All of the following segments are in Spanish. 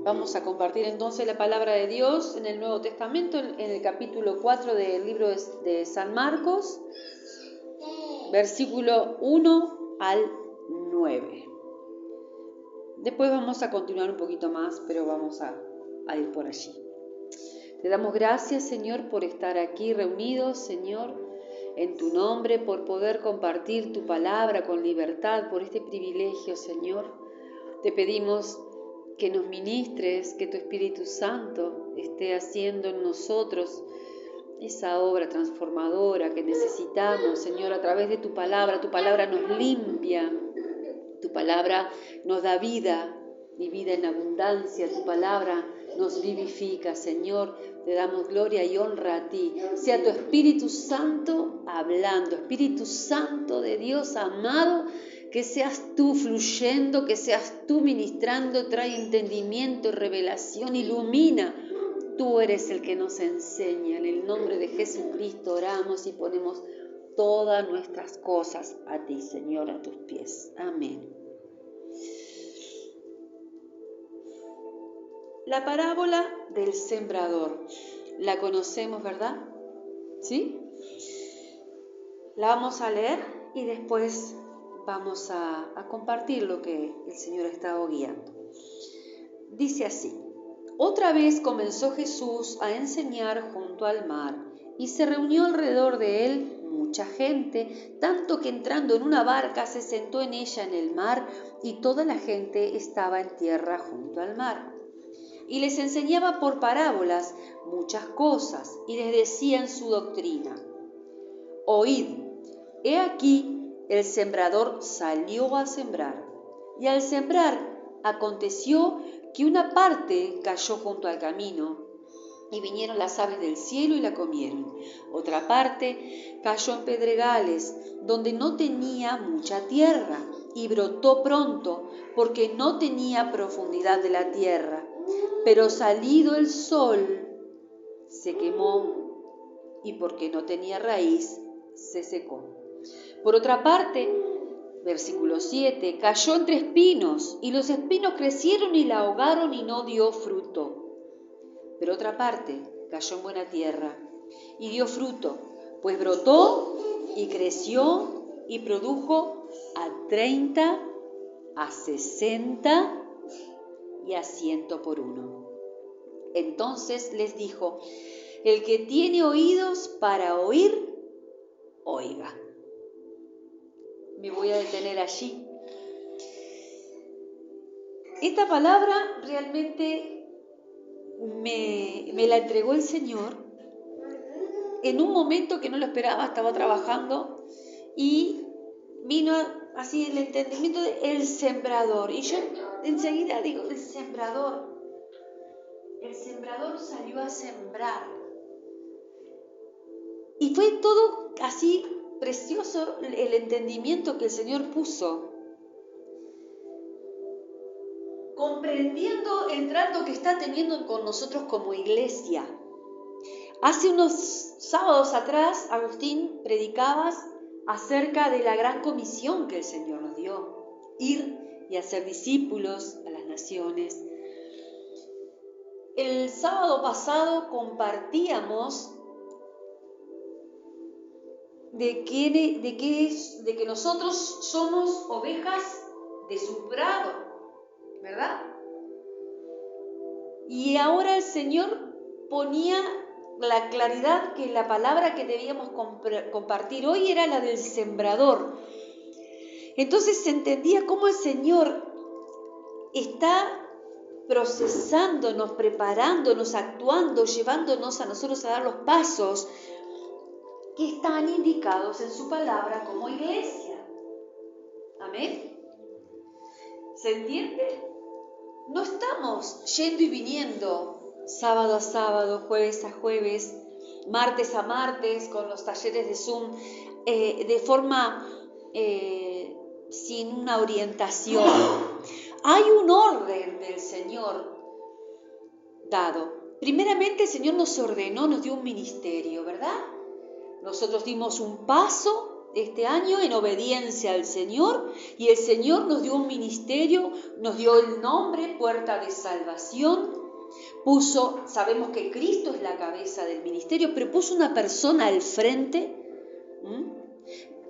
Vamos a compartir entonces la palabra de Dios en el Nuevo Testamento, en el capítulo 4 del libro de San Marcos, versículo 1 al 9. Después vamos a continuar un poquito más, pero vamos a ir por allí. Te damos gracias, Señor, por estar aquí reunidos, Señor, en tu nombre, por poder compartir tu palabra con libertad, por este privilegio, Señor. Te pedimos que nos ministres, que tu Espíritu Santo esté haciendo en nosotros esa obra transformadora que necesitamos, Señor, a través de tu palabra. Tu palabra nos limpia, tu palabra nos da vida y vida en abundancia. Tu palabra nos vivifica, Señor. Te damos gloria y honra a ti. Sea tu Espíritu Santo hablando, Espíritu Santo de Dios amado, que seas tú fluyendo, que seas tú ministrando, trae entendimiento, revelación, ilumina. Tú eres el que nos enseña. En el nombre de Jesucristo oramos y ponemos todas nuestras cosas a ti, Señor, a tus pies. Amén. La parábola del sembrador. La conocemos, ¿verdad? ¿Sí? La vamos a leer y después vamos a compartir lo que el Señor ha estado guiando. Dice así: Otra vez comenzó Jesús a enseñar junto al mar, y se reunió alrededor de él mucha gente, tanto que entrando en una barca se sentó en ella en el mar, y toda la gente estaba en tierra junto al mar. Y les enseñaba por parábolas muchas cosas, y les decía en su doctrina: Oíd, he aquí el sembrador salió a sembrar, y al sembrar aconteció que una parte cayó junto al camino, y vinieron las aves del cielo y la comieron. Otra parte cayó en pedregales, donde no tenía mucha tierra, y brotó pronto, porque no tenía profundidad de la tierra. Pero salido el sol, se quemó, y porque no tenía raíz, se secó. Por otra parte, versículo 7, cayó entre espinos, y los espinos crecieron y la ahogaron y no dio fruto. Pero otra parte cayó en buena tierra, y dio fruto, pues brotó y creció y produjo a 30, a 60 y a 100 por uno. Entonces les dijo: El que tiene oídos para oír, oiga. Me voy a detener allí. Esta palabra realmente me la entregó el Señor en un momento que no lo esperaba. Estaba trabajando y vino así el entendimiento de el sembrador. Y yo enseguida digo, el sembrador salió a sembrar. Y fue todo así precioso el entendimiento que el Señor puso, comprendiendo el trato que está teniendo con nosotros como iglesia. Hace unos sábados atrás, Agustín, predicabas acerca de la gran comisión que el Señor nos dio: ir y hacer discípulos a las naciones. El sábado pasado compartíamos de que nosotros somos ovejas de su prado, ¿verdad? Y ahora el Señor ponía la claridad que la palabra que debíamos compartir hoy era la del sembrador. Entonces se entendía cómo el Señor está procesándonos, preparándonos, actuando, llevándonos a nosotros a dar los pasos que están indicados en su palabra como iglesia. ¿Amén? ¿Se entiende? No estamos yendo y viniendo sábado a sábado, jueves a jueves, martes a martes, con los talleres de Zoom, de forma sin una orientación. Hay un orden del Señor dado. Primeramente el Señor nos ordenó, nos dio un ministerio, ¿verdad? Nosotros dimos un paso este año en obediencia al Señor, y el Señor nos dio un ministerio, nos dio el nombre Puerta de Salvación. Sabemos que Cristo es la cabeza del ministerio, pero puso una persona al frente.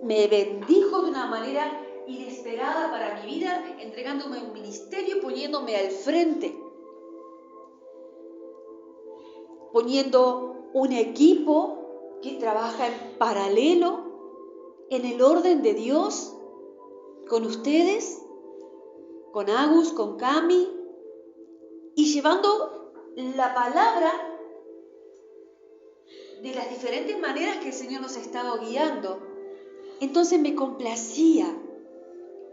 Me bendijo de una manera inesperada para mi vida, entregándome un ministerio, poniéndome al frente, poniendo un equipo que trabaja en paralelo, en el orden de Dios, con ustedes, con Agus, con Cami, y llevando la palabra de las diferentes maneras que el Señor nos ha estado guiando. Entonces me complacía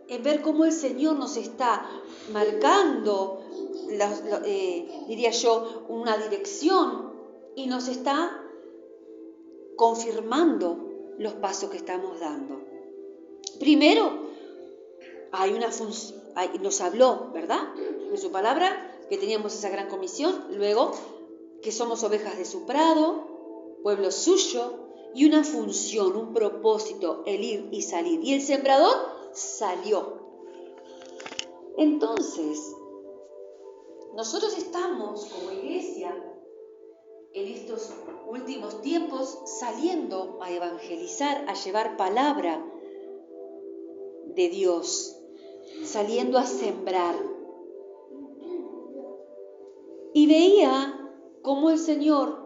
en ver cómo el Señor nos está marcando, diría yo, una dirección, y nos está confirmando los pasos que estamos dando. Primero, nos habló, ¿verdad?, de su palabra, que teníamos esa gran comisión. Luego, que somos ovejas de su prado, pueblo suyo, y una función, un propósito, el ir y salir. Y el sembrador salió. Entonces, nosotros estamos como iglesia en estos últimos tiempos saliendo a evangelizar, a llevar palabra de Dios, saliendo a sembrar. Y veía cómo el Señor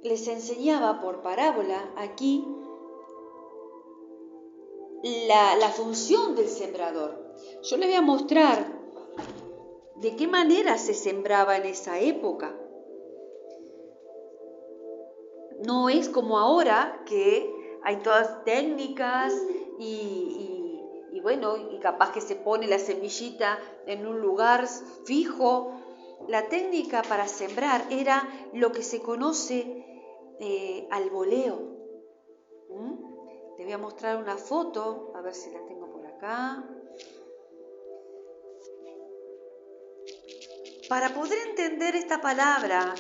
les enseñaba por parábola aquí la función del sembrador. Yo les voy a mostrar de qué manera se sembraba en esa época. No es como ahora que hay todas técnicas y bueno, y capaz que se pone la semillita en un lugar fijo. La técnica para sembrar era lo que se conoce al voleo. Te voy a mostrar una foto, a ver si la tengo por acá. Para poder entender esta palabra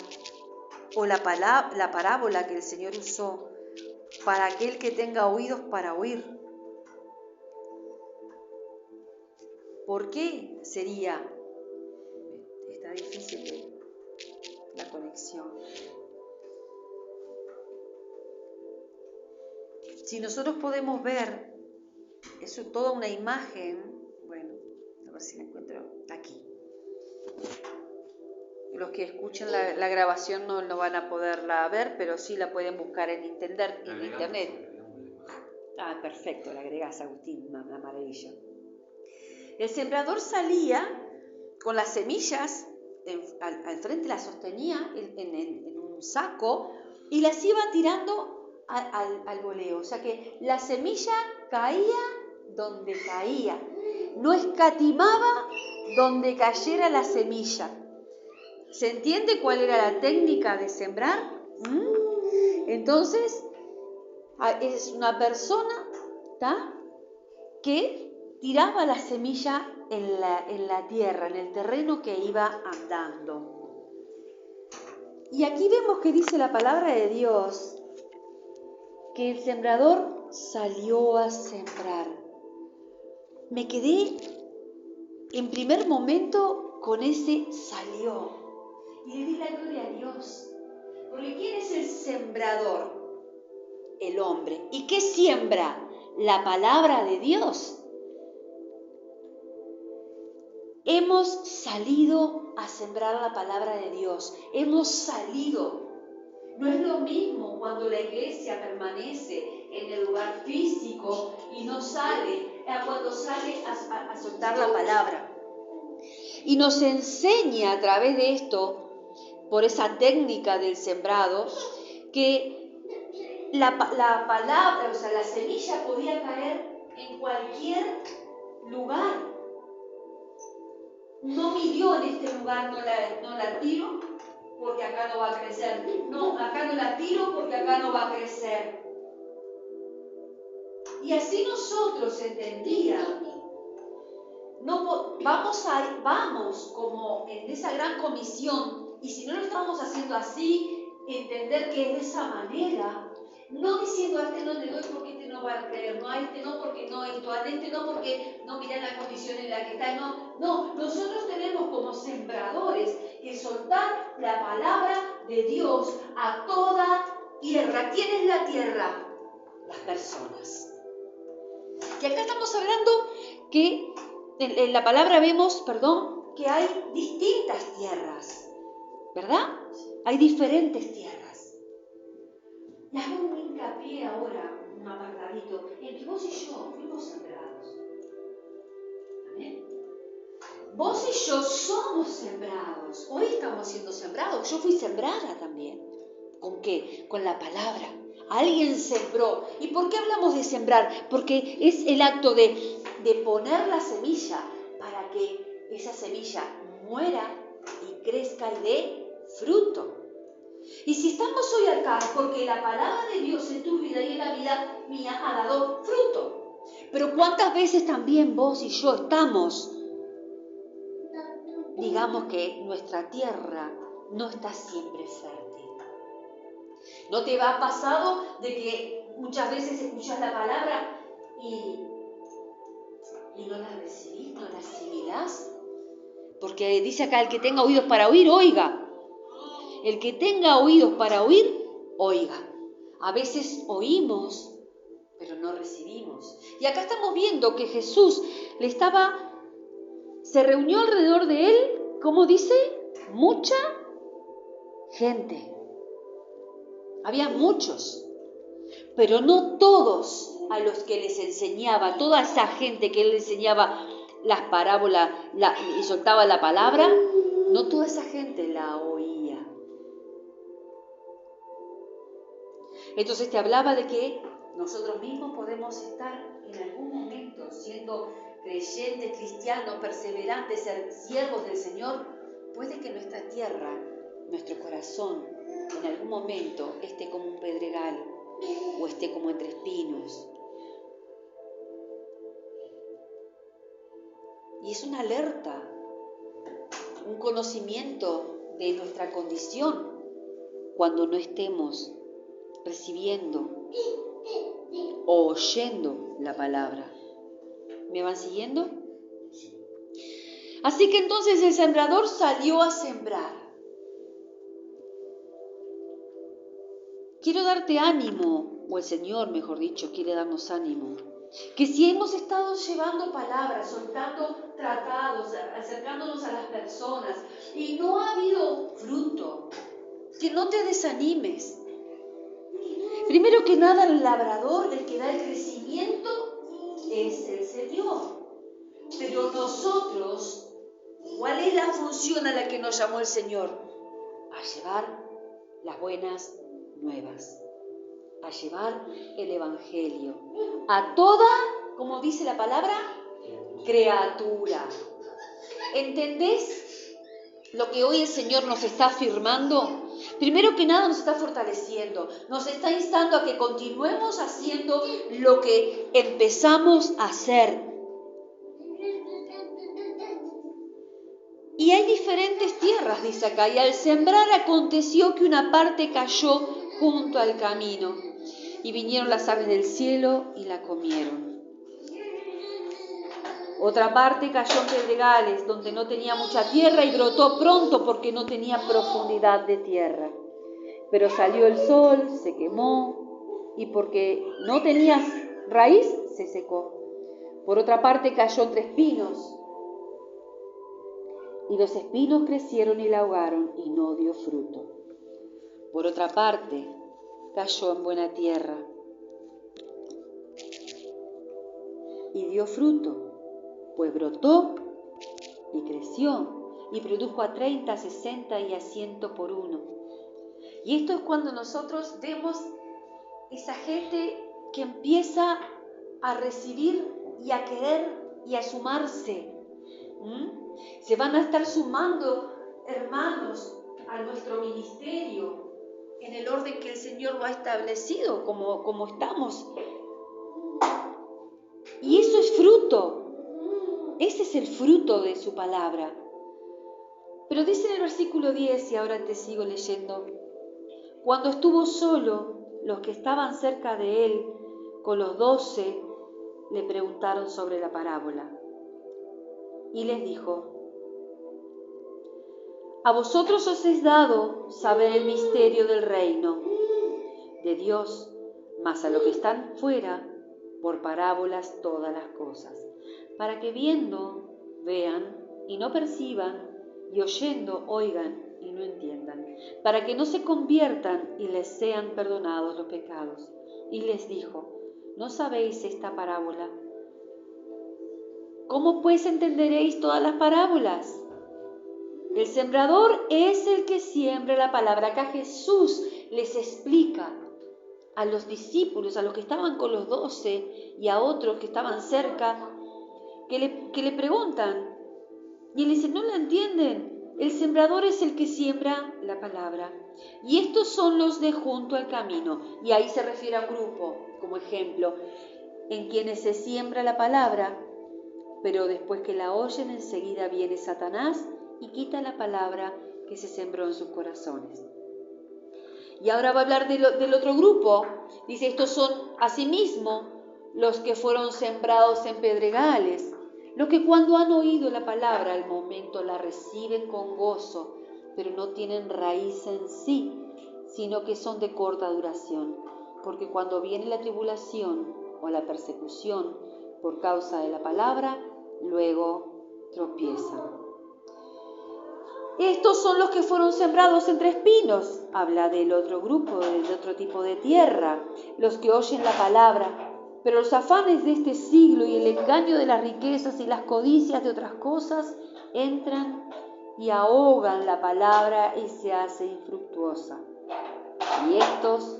o la parábola que el Señor usó, para aquel que tenga oídos para oír. ¿Por qué sería? Está difícil la conexión. Si nosotros podemos ver, eso es toda una imagen. Bueno, a ver si la encuentro aquí. Los que escuchen la grabación no van a poderla ver, pero sí la pueden buscar en internet. Ah, perfecto, la agregás, Agustín, una maravilla. El sembrador salía con las semillas al frente, las sostenía en un saco y las iba tirando al voleo. O sea que la semilla caía donde caía, no escatimaba donde cayera la semilla. ¿Se entiende cuál era la técnica de sembrar? Entonces, es una persona, ¿tá?, que tiraba la semilla en la tierra, en el terreno que iba andando. Y aquí vemos que dice la palabra de Dios que el sembrador salió a sembrar. Me quedé en primer momento con ese salió. Y le di la gloria a Dios. Porque ¿quién es el sembrador? El hombre. ¿Y qué siembra? La palabra de Dios. Hemos salido a sembrar la palabra de Dios. Hemos salido. No es lo mismo cuando la iglesia permanece en el lugar físico y no sale, a cuando sale a soltar la palabra. Y nos enseña a través de esto, por esa técnica del sembrado, que la palabra, o sea, la semilla podía caer en cualquier lugar. No midió en este lugar, no la tiro porque acá no va a crecer. No, acá no la tiro porque acá no va a crecer. Y así nosotros entendíamos. No, vamos como en esa gran comisión, y si no lo estamos haciendo así, entender que es de esa manera, No diciendo a este no le doy porque este no va a creer, no a este no porque no esto, a este no porque no mira la condición en la que está. No, nosotros tenemos como sembradores que soltar la palabra de Dios a toda tierra. ¿Quién es la tierra? Las personas. Y acá estamos hablando que en la palabra vemos, que hay distintas tierras, ¿verdad? Hay diferentes tierras. Y hago un hincapié ahora, un apartadito, en que vos y yo fuimos sembrados. ¿Amén? Vos y yo somos sembrados. Hoy estamos siendo sembrados. Yo fui sembrada también. ¿Con qué? Con la palabra. Alguien sembró. ¿Y por qué hablamos de sembrar? Porque es el acto de poner la semilla para que esa semilla muera y crezca y dé fruto. Y si estamos hoy acá, porque la palabra de Dios en tu vida y en la vida mía ha dado fruto. Pero ¿cuántas veces también vos y yo estamos, digamos que nuestra tierra no está siempre fértil? ¿No te ha pasado de que muchas veces escuchas la palabra y no la recibís, no la asimilás? Porque dice acá, el que tenga oídos para oír, oiga. El que tenga oídos para oír, oiga. A veces oímos, pero no recibimos. Y acá estamos viendo que Jesús se reunió alrededor de él, ¿cómo dice? Mucha gente. Había muchos, pero no todos a los que les enseñaba, toda esa gente que él les enseñaba las parábolas y soltaba la palabra, no toda esa gente la oía. Entonces te hablaba de que nosotros mismos podemos estar en algún momento siendo creyentes, cristianos, perseverantes, ser siervos del Señor. Puede que nuestra tierra, nuestro corazón, en algún momento esté como un pedregal o esté como entre espinos. Y es una alerta, un conocimiento de nuestra condición cuando no estemos recibiendo o oyendo la palabra. ¿Me van siguiendo? Así que entonces el sembrador salió a sembrar. Quiero darte ánimo, o el Señor, mejor dicho, quiere darnos ánimo, que si hemos estado llevando palabras, soltando tratados, acercándonos a las personas y no ha habido fruto, que no te desanimes. Primero que nada, el labrador, el que da el crecimiento, es el Señor. Pero nosotros, ¿cuál es la función a la que nos llamó el Señor? A llevar las buenas nuevas, a llevar el Evangelio a toda, como dice la palabra, criatura. ¿Entendés lo que hoy el Señor nos está afirmando? Primero que nada nos está fortaleciendo, nos está instando a que continuemos haciendo lo que empezamos a hacer. Y hay diferentes tierras, dice acá, y al sembrar aconteció que una parte cayó junto al camino, y vinieron las aves del cielo y la comieron. Otra parte cayó en pedregales, donde no tenía mucha tierra, y brotó pronto porque no tenía profundidad de tierra. Pero salió el sol, se quemó, y porque no tenía raíz, se secó. Por otra parte cayó entre espinos, y los espinos crecieron y la ahogaron, y no dio fruto. Por otra parte cayó en buena tierra, y dio fruto, pues brotó y creció, y produjo a 30, a 60 y a 100 por uno. Y esto es cuando nosotros vemos esa gente que empieza a recibir y a querer y a sumarse. Se van a estar sumando hermanos a nuestro ministerio en el orden que el Señor lo ha establecido, como estamos. Y eso es fruto. Ese es el fruto de su palabra. Pero dice en el versículo 10, y ahora te sigo leyendo: cuando estuvo solo, los que estaban cerca de él con los 12 le preguntaron sobre la parábola. Y les dijo: a vosotros os es dado saber el misterio del reino de Dios, mas a los que están fuera, por parábolas todas las cosas, para que viendo, vean y no perciban, y oyendo, oigan y no entiendan, para que no se conviertan y les sean perdonados los pecados. Y les dijo: ¿no sabéis esta parábola? ¿Cómo pues entenderéis todas las parábolas? El sembrador es el que siembra la palabra. Acá Jesús les explica a los discípulos, a los que estaban con los 12 y a otros que estaban cerca, que le preguntan, y él dice: ¿no la entienden? El sembrador es el que siembra la palabra. Y estos son los de junto al camino. Y ahí se refiere a un grupo, como ejemplo, en quienes se siembra la palabra, pero después que la oyen, enseguida viene Satanás y quita la palabra que se sembró en sus corazones. Y ahora va a hablar del otro grupo. Dice: estos son asimismo los que fueron sembrados en pedregales, los que cuando han oído la palabra al momento la reciben con gozo, pero no tienen raíz en sí, sino que son de corta duración, porque cuando viene la tribulación o la persecución por causa de la palabra, luego tropiezan. Estos son los que fueron sembrados entre espinos. Habla del otro grupo, del otro tipo de tierra, los que oyen la palabra, pero los afanes de este siglo y el engaño de las riquezas y las codicias de otras cosas entran y ahogan la palabra y se hace infructuosa. Y estos,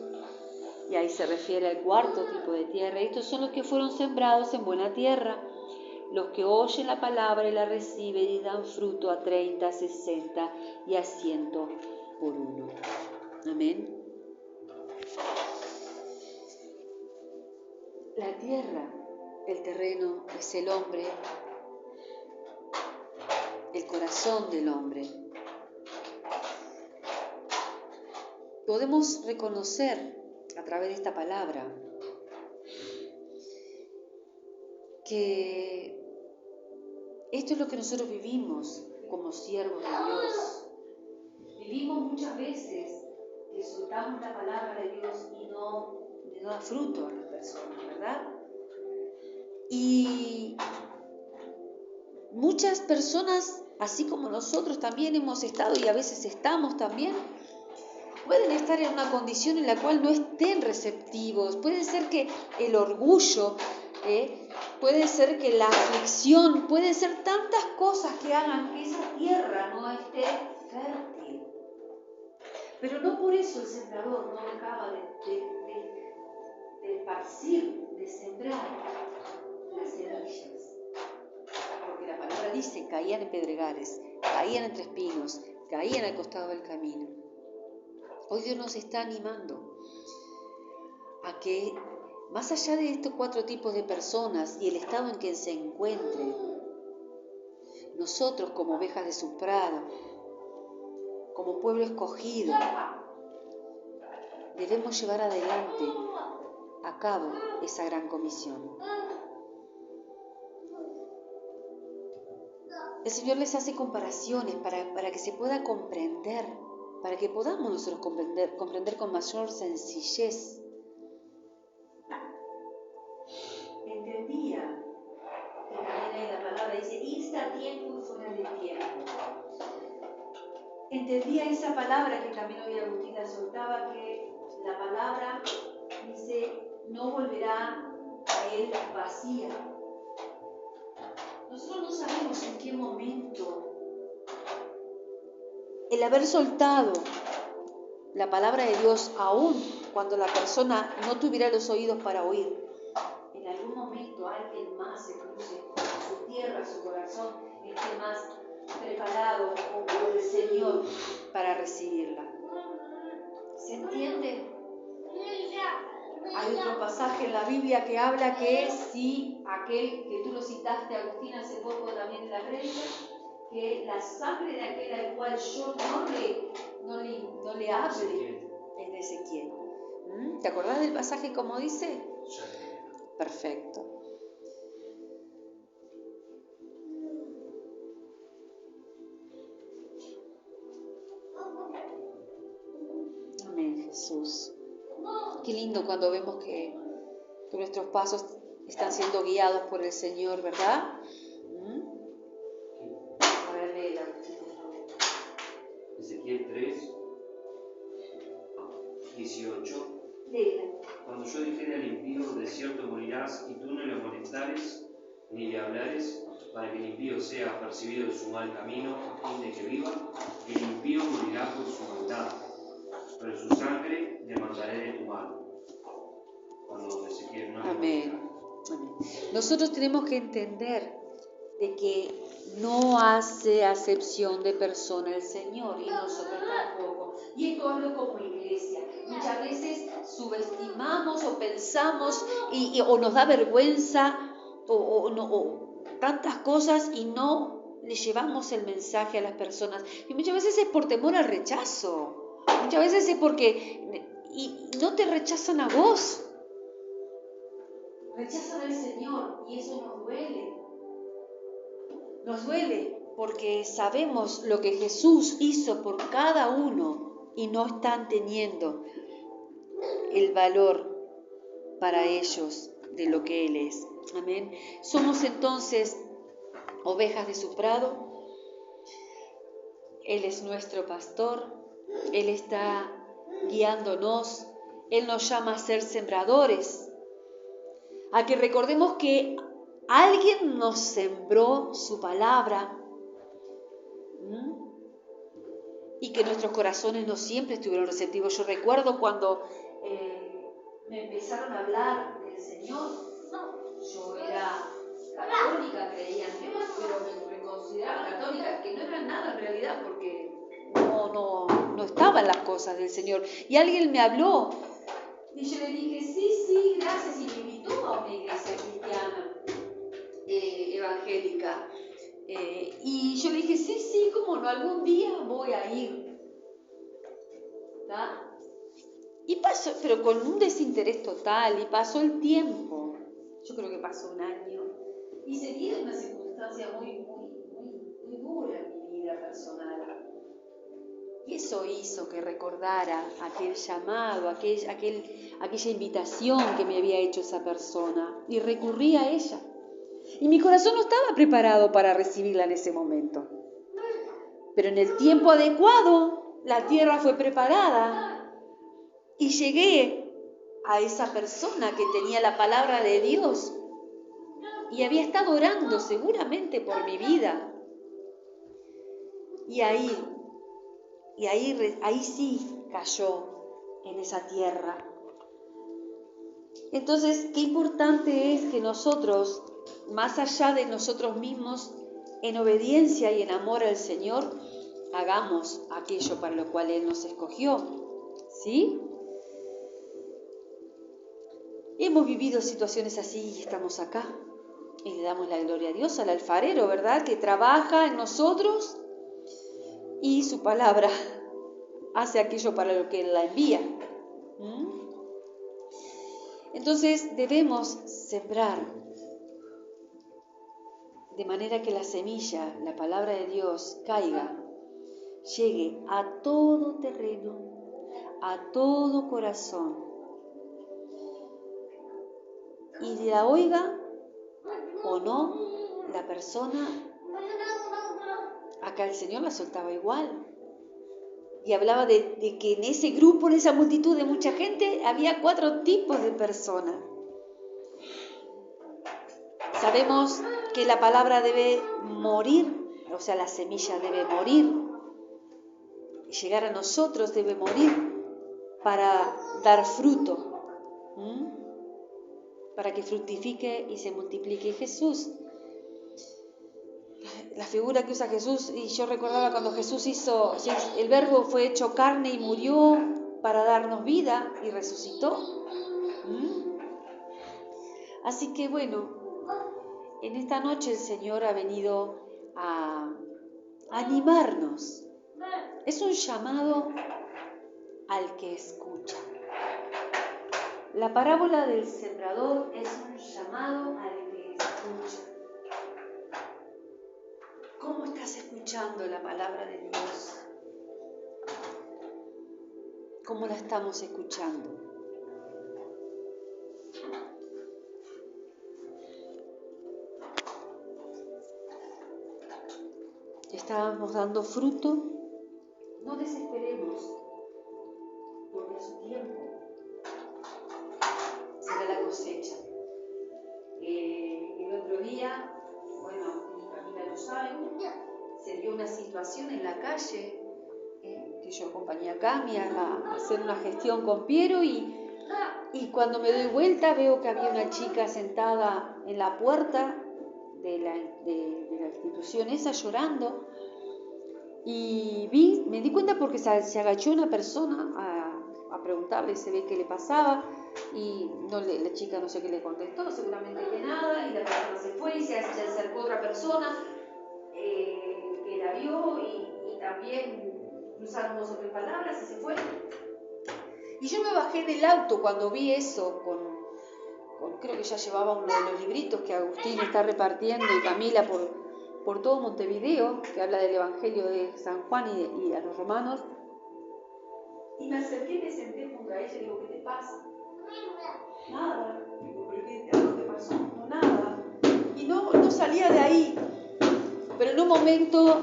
y ahí se refiere al cuarto tipo de tierra, estos son los que fueron sembrados en buena tierra, los que oyen la palabra y la reciben y dan fruto a 30, 60 y a 100 por uno. Amén. La tierra, el terreno, es el hombre, el corazón del hombre. Podemos reconocer a través de esta palabra que esto es lo que nosotros vivimos como siervos de Dios. Vivimos muchas veces que soltamos la palabra de Dios y no da fruto a las personas, ¿verdad? Y muchas personas, así como nosotros también hemos estado y a veces estamos también, pueden estar en una condición en la cual no estén receptivos. Puede ser que el orgullo, puede ser que la aflicción, pueden ser tantas cosas que hagan que esa tierra no esté fértil. Pero no por eso el sembrador no dejaba de esparcir, de sembrar las semillas. Porque la palabra dice: caían en pedregales, caían entre espinos, caían al costado del camino. Hoy Dios nos está animando a que, más allá de estos 4 tipos de personas y el estado en que se encuentren, nosotros como ovejas de su prado, como pueblo escogido, debemos llevar adelante, a cabo esa gran comisión. El Señor les hace comparaciones para que se pueda comprender, para que podamos nosotros comprender con mayor sencillez. Entendía que también ahí la palabra dice: insta a tiempo y fuera de tiempo. Entendía esa palabra que también hoy Agustín la soltaba, que la palabra dice: no volverá a él vacía. Nosotros no sabemos en qué momento el haber soltado la palabra de Dios, aún cuando la persona no tuviera los oídos para oír, en algún momento alguien más se cruce su tierra, su corazón, esté más preparado por el Señor para recibirla. ¿Se entiende? Hay otro pasaje en la Biblia que habla que si aquel que tú lo citaste, Agustín, hace poco también en la prédica, que la sangre de aquel al cual yo no le hable es de Ezequiel. ¿Te acordás del pasaje como dice? Sí. Perfecto. Amén, Jesús. Qué lindo cuando vemos que nuestros pasos están siendo guiados por el Señor, ¿verdad? A ver, léela. Ezequiel 3, 18. Léela. Cuando yo dijere al impío, de cierto morirás, y tú no le amonestares, ni le hablares, para que el impío sea apercibido de su mal camino, a fin de que viva, el impío morirá por su maldad, pero su sangre demandaré de tu mano. Cuando Ezequiel no le Amén. amonestares. Amén. Nosotros tenemos que entender de que no hace acepción de persona el Señor y nosotros tampoco. Y esto hablo como iglesia. Muchas veces subestimamos o pensamos o nos da vergüenza o tantas cosas y no le llevamos el mensaje a las personas. Y muchas veces es por temor al rechazo. Muchas veces es porque y no te rechazan a vos. Rechazan al Señor y eso nos duele. Nos duele porque sabemos lo que Jesús hizo por cada uno y no están teniendo el valor para ellos de lo que Él es. Amén. Somos entonces ovejas de su prado. Él es nuestro pastor. Él está guiándonos. Él nos llama a ser sembradores. A que recordemos que alguien nos sembró su palabra y que nuestros corazones no siempre estuvieron receptivos. Yo recuerdo cuando me empezaron a hablar del Señor, yo era católica, creía en Dios, pero me consideraba católica, que no era nada en realidad porque no estaban las cosas del Señor. Y alguien me habló y yo le dije, sí, gracias, y me invitó a una iglesia cristiana evangélica. Y yo le dije, sí, cómo no, algún día voy a ir. ¿Tá? Y pasó, pero con un desinterés total, y pasó el tiempo. Yo creo que pasó un año. Y se dio una circunstancia muy dura en mi vida personal. Y eso hizo que recordara aquel llamado, aquella invitación que me había hecho esa persona. Y recurrí a ella. Y mi corazón no estaba preparado para recibirla en ese momento. Pero en el tiempo adecuado, la tierra fue preparada y llegué a esa persona que tenía la palabra de Dios y había estado orando seguramente por mi vida. Y ahí sí cayó en esa tierra. Entonces, qué importante es que nosotros, más allá de nosotros mismos, en obediencia y en amor al Señor, hagamos aquello para lo cual Él nos escogió. ¿Sí? Hemos vivido situaciones así y estamos acá. Y le damos la gloria a Dios, al alfarero, ¿verdad? Que trabaja en nosotros y su palabra hace aquello para lo que Él la envía. Entonces debemos sembrar de manera que la semilla, la palabra de Dios, caiga, llegue a todo terreno, a todo corazón, y la oiga o no la persona. Acá el Señor la soltaba igual y hablaba de que en ese grupo, en esa multitud de mucha gente, había 4 tipos de personas. Sabemos que la palabra debe morir, o sea, la semilla debe morir, llegar a nosotros debe morir para dar fruto, para que fructifique y se multiplique. Jesús, la figura que usa Jesús, y yo recordaba cuando Jesús el verbo fue hecho carne y murió para darnos vida y resucitó. Así que bueno, en esta noche el Señor ha venido a animarnos. Es un llamado al que escucha. La parábola del sembrador es un llamado al que escucha. ¿Cómo estás escuchando la palabra de Dios? ¿Cómo la estamos escuchando? ¿Estábamos dando fruto? No desesperemos, porque a su tiempo será la cosecha. El otro día, bueno, mi Camila lo sabe, se dio una situación en la calle, que yo acompañé a Cami a hacer una gestión con Piero y cuando me doy vuelta veo que había una chica sentada en la puerta de la institución esa llorando y me di cuenta porque se agachó una persona a preguntarle, se ve qué le pasaba y la chica no sé qué le contestó, seguramente que nada, y la persona se fue y se acercó otra persona que la vio y también cruzaron 2 o 3 palabras y se fue. Y yo me bajé del auto cuando vi eso, creo que ya llevaba uno de los libritos que Agustín está repartiendo y Camila por todo Montevideo, que habla del Evangelio de San Juan y a los romanos. Y me acerqué y me senté junto a ella y digo, ¿qué te pasa? Nada. Digo, ¿pero qué te pasó? No, nada. Y no salía de ahí. Pero en un momento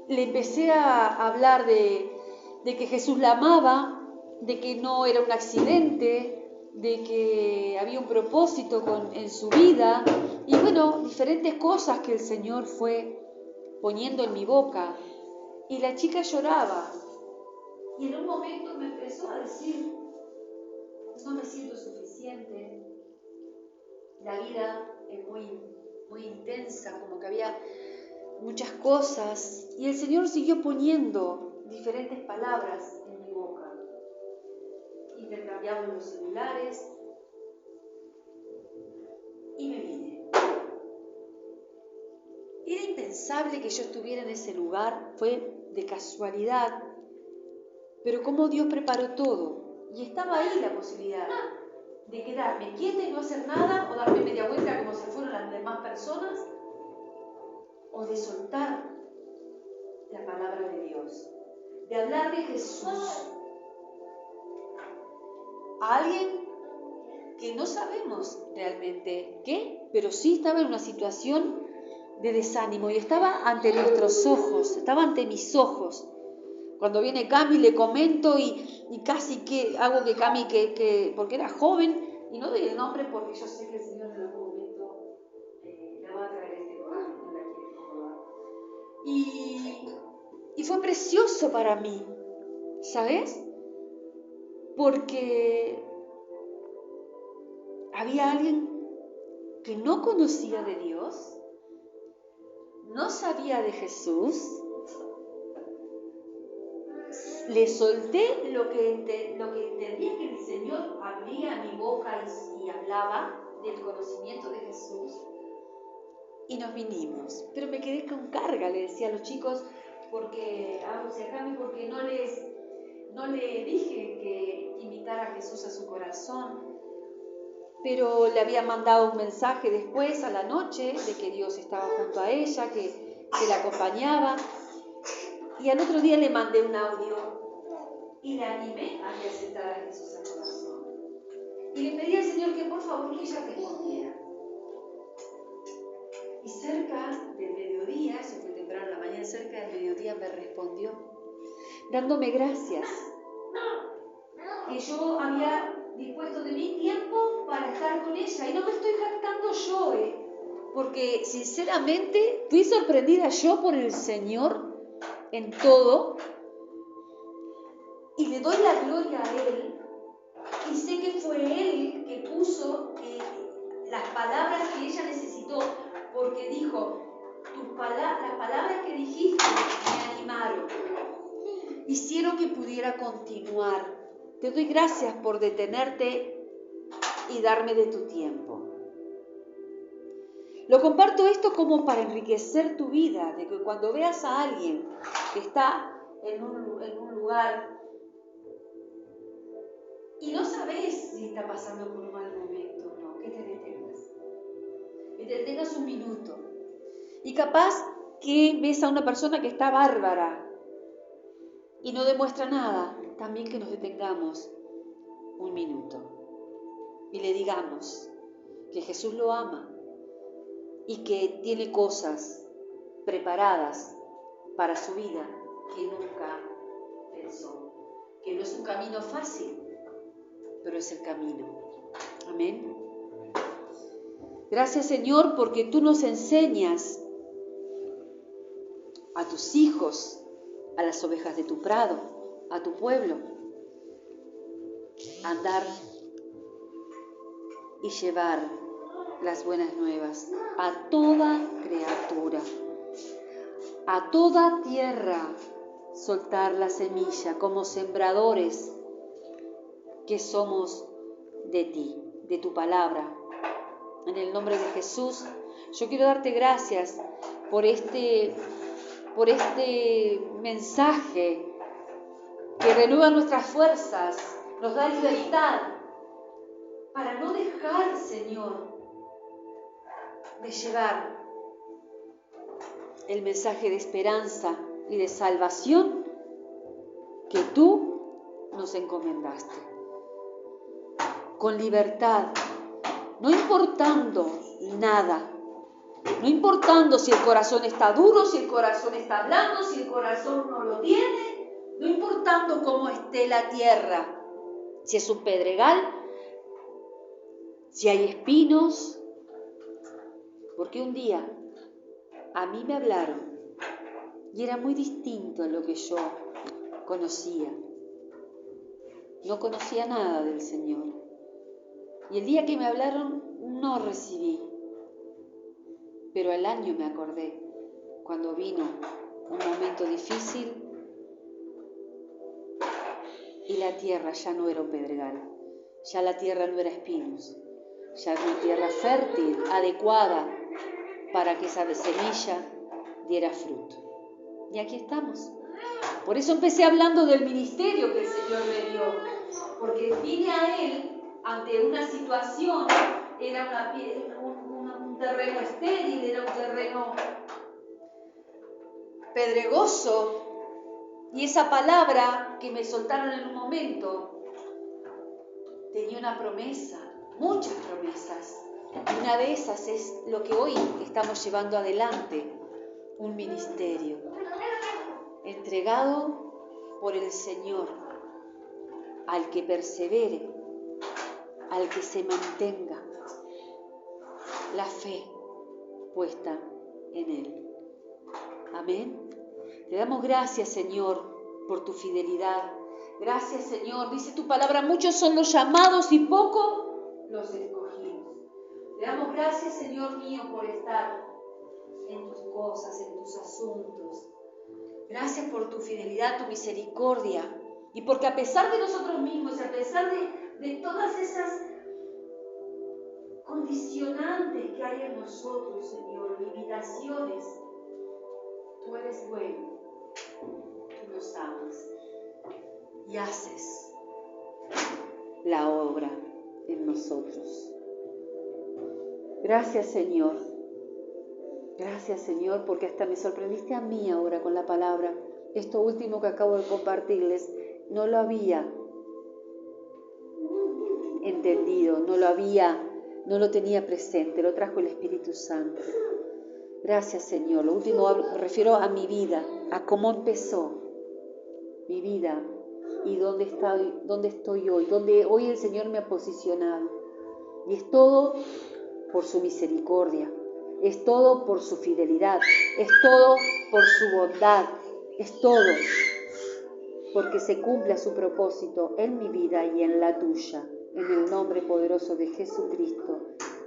le empecé a hablar de que Jesús la amaba, de que no era un accidente, de que había un propósito en su vida y bueno, diferentes cosas que el Señor fue poniendo en mi boca. Y la chica lloraba y en un momento me empezó a decir, no me siento suficiente, la vida es muy intensa, como que había muchas cosas y el Señor siguió poniendo diferentes palabras en mi boca. Intercambiamos los celulares y me vine. Era impensable que yo estuviera en ese lugar, fue de casualidad, pero como Dios preparó todo y estaba ahí la posibilidad de quedarme quieta y no hacer nada o darme media vuelta como se fueron las demás personas o de soltar la palabra de Dios, de hablar de Jesús a alguien que no sabemos realmente qué, pero sí estaba en una situación de desánimo y estaba ante nuestros ojos, estaba ante mis ojos. Cuando viene Cami le comento y casi que hago que Cami, porque era joven, y no doy el nombre porque yo sé que el Señor en algún momento la va a traer este coraje, no la quiere incomodar. Y fue precioso para mí, ¿sabes? Porque había alguien que no conocía de Dios, no sabía de Jesús. Le solté lo que entendía que el Señor abría mi boca y hablaba del conocimiento de Jesús y nos vinimos. Pero me quedé con carga, le decía a los chicos, porque no le dije que invitara a Jesús a su corazón. Pero le había mandado un mensaje después a la noche de que Dios estaba junto a ella, que la acompañaba. Y al otro día le mandé un audio y la animé a que aceptara a Jesús a su corazón. Y le pedí al Señor que por favor que ella respondiera. Y cerca del mediodía, eso fue temprano en la mañana, cerca del mediodía me respondió, dándome gracias. Que yo había dispuesto de mi tiempo para estar con ella. Y no me estoy jactando yo, porque sinceramente fui sorprendida yo por el Señor en todo. Y le doy la gloria a Él. Y sé que fue Él que puso las palabras que ella necesitó. Porque dijo, las palabras que dijiste me animaron. Hicieron que pudiera continuar. Te doy gracias por detenerte y darme de tu tiempo. Lo comparto esto como para enriquecer tu vida, de que cuando veas a alguien que está en un lugar y no sabes si está pasando por un mal momento o no, que te detengas. Que te detengas un minuto. Y capaz que ves a una persona que está bárbara y no demuestra nada, también que nos detengamos un minuto y le digamos que Jesús lo ama y que tiene cosas preparadas para su vida que nunca pensó, que no es un camino fácil, pero es el camino. Amén. Gracias, Señor, porque tú nos enseñas a tus hijos, a las ovejas de tu prado, a tu pueblo, a andar y llevar las buenas nuevas a toda criatura, a toda tierra, soltar la semilla como sembradores que somos de ti, de tu palabra. En el nombre de Jesús, yo quiero darte gracias por este mensaje que renueva nuestras fuerzas, nos da libertad para no dejar, Señor, de llevar el mensaje de esperanza y de salvación que tú nos encomendaste. Con libertad, no importando nada, no importando si el corazón está duro, si el corazón está blando, si el corazón no lo tiene, no importando cómo esté la tierra, si es un pedregal, si hay espinos, porque un día a mí me hablaron y era muy distinto a lo que yo conocía. No conocía nada del Señor. Y el día que me hablaron no recibí. Pero al año me acordé, cuando vino un momento difícil y la tierra ya no era un pedregal, ya la tierra no era espinos, ya era una tierra fértil, adecuada para que esa semilla diera fruto. Y aquí estamos. Por eso empecé hablando del ministerio que el Señor me dio, porque vine a Él ante una situación, era un terreno estéril, era un terreno pedregoso, y esa palabra que me soltaron en un momento tenía una promesa, muchas promesas. Y una de esas es lo que hoy estamos llevando adelante, un ministerio entregado por el Señor al que persevere, al que se mantenga la fe puesta en Él. Amén. Te damos gracias, Señor, por tu fidelidad. Gracias, Señor. Dice tu palabra, muchos son los llamados y pocos los escogidos. Te damos gracias, Señor mío, por estar en tus cosas, en tus asuntos. Gracias por tu fidelidad, tu misericordia. Y porque a pesar de nosotros mismos, a pesar de todas esas condicionantes que hay en nosotros, Señor, limitaciones, tú eres bueno, tú nos amas y haces la obra en nosotros. Gracias, Señor. Gracias, Señor, porque hasta me sorprendiste a mí ahora con la palabra. Esto último que acabo de compartirles, no lo había entendido, no lo tenía presente, lo trajo el Espíritu Santo. Gracias, Señor. Lo último me refiero a mi vida, a cómo empezó mi vida y dónde estoy hoy, donde hoy el Señor me ha posicionado. Y es todo por su misericordia, es todo por su fidelidad, es todo por su bondad, es todo porque se cumpla su propósito en mi vida y en la tuya. En el nombre poderoso de Jesucristo,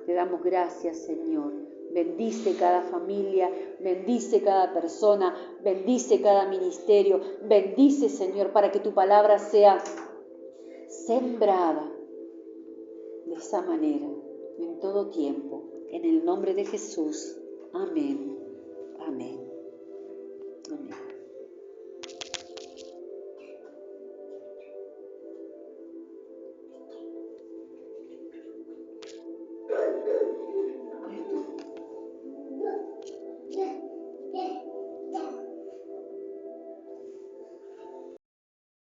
te damos gracias, Señor. Bendice cada familia, bendice cada persona, bendice cada ministerio, bendice, Señor, para que tu palabra sea sembrada de esa manera, en todo tiempo. En el nombre de Jesús. Amén. Amén. Amén.